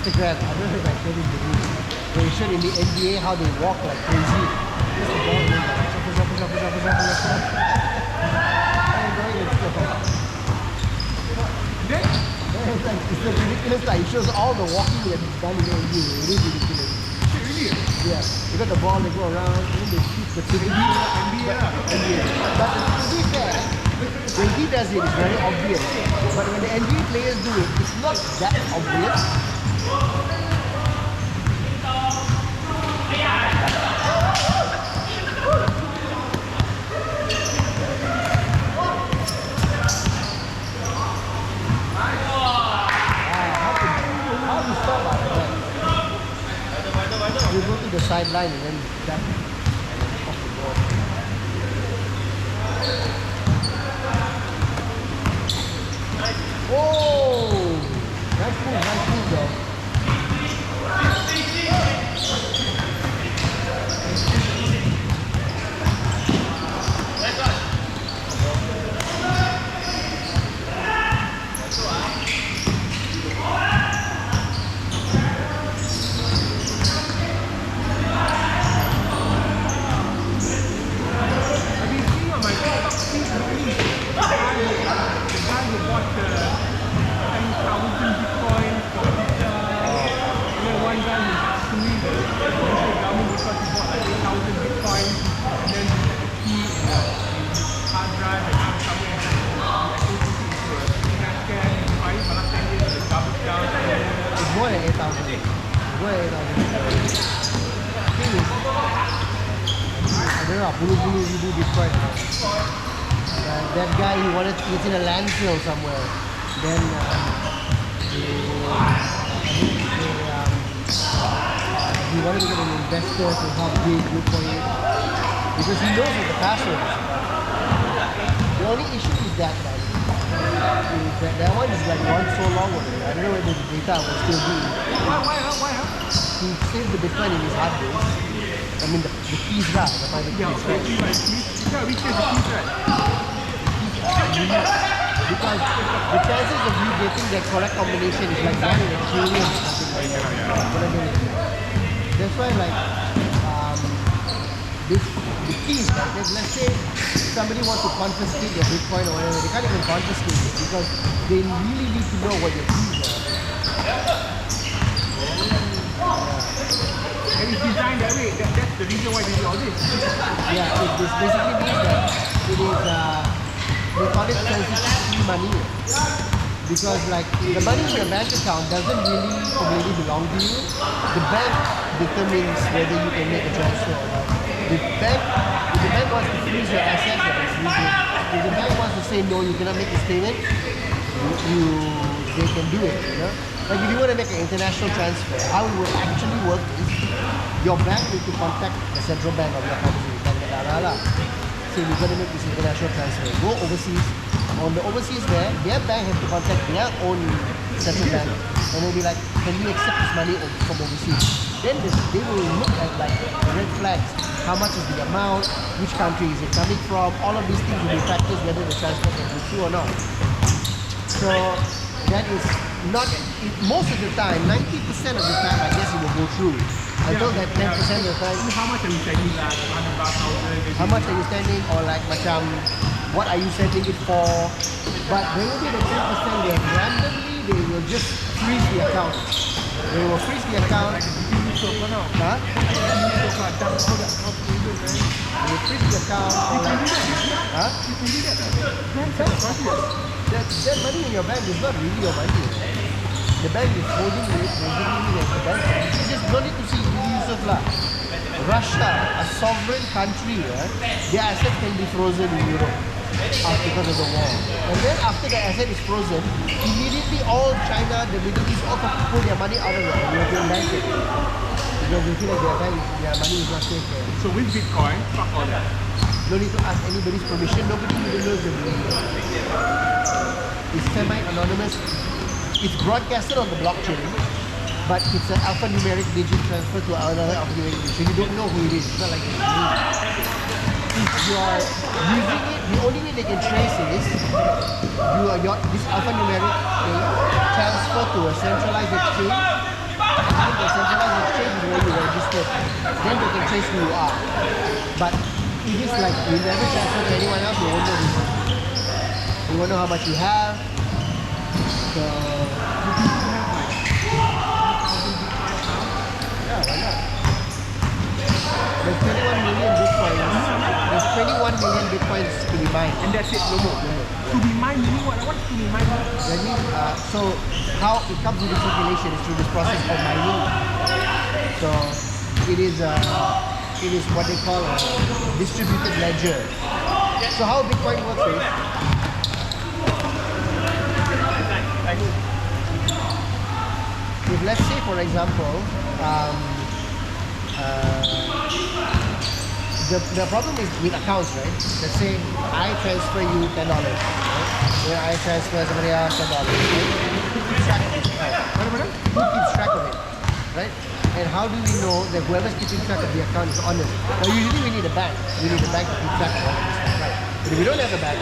Instagram. I don't know if I showed it to you. They showed in the NBA how they walk like crazy. Just the ball going like it's like ridiculous. Like, it shows all the walking that is done in the NBA. It is ridiculous. Really? Yeah. You got the ball, they go around, and then they shoot the NBA. But to be fair, when he does it, it's very obvious. But when the NBA players do it, it's not that obvious. How to stop that? You go to the sideline and then that off the ball. Oh! Nice move though. More than 8,000. More than 8,000. I don't know, Bulu do Bitcoin. That guy, he's in a landfill somewhere. Then he wanted to get an investor to help look for it because he knows what the password is. The only issue is that that one is like run so long already. I don't know whether the data will still be. Why? He saved the Bitcoin in his hard disk. I mean the keys lah, the private keys. You can't reach the keys, right? Because the chances of you getting the correct combination is like 1 in a trillion or something like that. That's why like the keys, right? Let's say somebody wants to confiscate your Bitcoin or whatever, they can't even confiscate it because they really need to know what your keys are. And it's designed that way. That's the reason why they do all this. Yeah, it basically means that it is they call it sensitive money. Because like the money in your bank account doesn't really belong to you. The bank determines whether you can make a transfer or not. If the bank wants to freeze your assets, they can freeze it. If the bank wants to say no, you cannot make this payment, they can do it, you know? Like if you want to make an international transfer, how it will actually work is your bank need to contact the central bank of your country, Bank Negara. Say you're going to make this international transfer. Go overseas. On the overseas their bank has to contact their own central bank and they'll be like, can we accept this money from overseas? Then they will look at like red flags. How much is the amount? Which country is it coming from? All of these things will be factors whether the transfer can go through or not. So that is not, most of the time, 90% of the time I guess it will go through. Until that 10% of the time. How much are you sending that? How much are you sending? Or like macam, what are you sending it for? But there will be the 10% where randomly they will just freeze the account. They will freeze the account. Huh? They will freeze the account. Huh? That money in your bank is not really your money. The bank is holding it, they're giving it as the bank. You just don't need to see Yusuf lah. Russia, a sovereign country, their assets can be frozen in Europe because of the war. And then after the asset is frozen, immediately all China, the Middle East, all have to pull their money out of the European bank because they feel like their money is not safe there. So with Bitcoin, fuck all that. No need to ask anybody's permission, nobody even knows the money. It's semi-anonymous. It's broadcasted on the blockchain, but it's an alphanumeric digit transfer to another alphanumeric digit. So you don't know who it is. It's not like it's me. If you are using it, the only way they can trace is this alphanumeric thing transfer to a centralized exchange, it, then they can trace who you are. But if it's like you never transfer to anyone else, you won't know who. You won't know how much you have. So yeah, why not? There's 21 million bitcoins. There's 21 million bitcoins to be mined. And that's it, no more. To be mine meaning what? What is to be mine? That means, so how it comes into circulation is through this process called mining. So it is what they call a distributed ledger. So how Bitcoin works is, if let's say for example, the problem is with accounts, right? Let's say I transfer you $10, right? Or I transfer somebody else $10, right? Who keeps track of this account? Who keeps track of it, right? And how do we know that whoever's keeping track of the account is honest? Now usually we need a bank. We need a bank to keep track of all of this stuff, right? But if we don't have a bank,